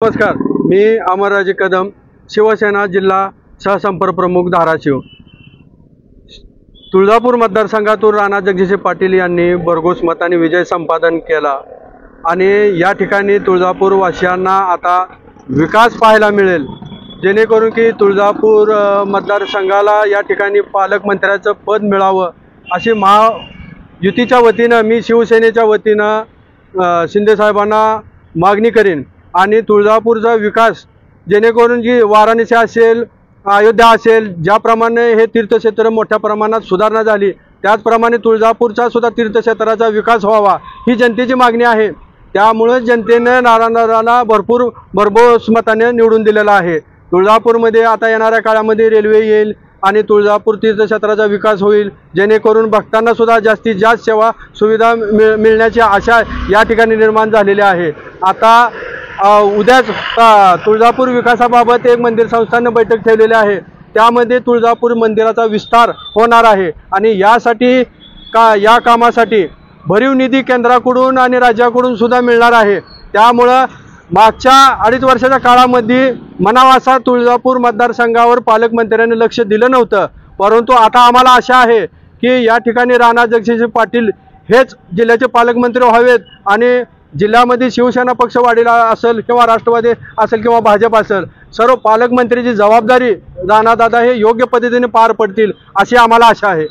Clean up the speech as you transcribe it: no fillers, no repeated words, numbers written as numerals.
नमस्कार, मी अमरराजे कदम, शिवसेना जिल्हा सहसंपर्क प्रमुख धाराशिव। तुळजापूर मतदारसंघातून राणा जगजितसिंह पाटील यांनी भरघोस मताने विजय संपादन केला आणि या ठिकाणी तुळजापूर वासियांना आता विकास पाहायला मिळेल, जेणेकरून की तुळजापूर मतदारसंघाला या ठिकाणी पालकमंत्र्याचं पद मिळावं अशी महायुतीच्या वतीनं मी शिवसेनेच्या वतीनं शिंदे साहेबांना मागणी करेन आणि तुळजापूरचा विकास जेणेकरून जी वाराणसी असेल, अयोध्या असेल, ज्याप्रमाणे हे तीर्थक्षेत्र मोठ्या प्रमाणात सुधारणा झाली त्याचप्रमाणे तुळजापूरचा सुद्धा तीर्थक्षेत्राचा विकास व्हावा ही जनतेची मागणी आहे। त्यामुळे जनतेने नारायणरावांना भरघोस मताने निवडून दिलेला आहे। तुळजापूरमध्ये आता येणाऱ्या काळामध्ये रेल्वे येईल आणि तुळजापूर तीर्थक्षेत्राचा विकास होईल, जेणेकरून भक्तांना सुद्धा जास्तीत जास्त सेवा सुविधा मिळण्याची आशा या ठिकाणी निर्माण झालेली आहे। आता उद्याच तुळजापूर विकासाबाबत एक मंदिर संस्थांनी बैठक ठेवलेली आहे, त्यामध्ये तुळजापूर मंदिराचा विस्तार होणार आहे आणि यासाठी या कामासाठी भरीव निधी केंद्राकडून आणि राज्याकडून सुद्धा मिळणार आहे। त्यामुळे मागच्या 2.5 वर्षाच्या काळामध्ये मनावासा तुळजापूर मतदारसंघावर पालकमंत्र्यांनी लक्ष दिलं नव्हतं, परंतु आता आम्हाला आशा आहे की या ठिकाणी राणा जगजितसिंह पाटील हेच जिल्ह्याचे पालकमंत्री व्हावेत आणि जिल्ह्यामध्ये शिवसेना पक्ष वाढीला असेल किंवा राष्ट्रवादी असेल किंवा भाजप असेल, सर्व पालकमंत्र्याची जबाबदारी राणादादा हे योग्य पद्धतीने पार पडतील अशी आम्हाला आशा आहे।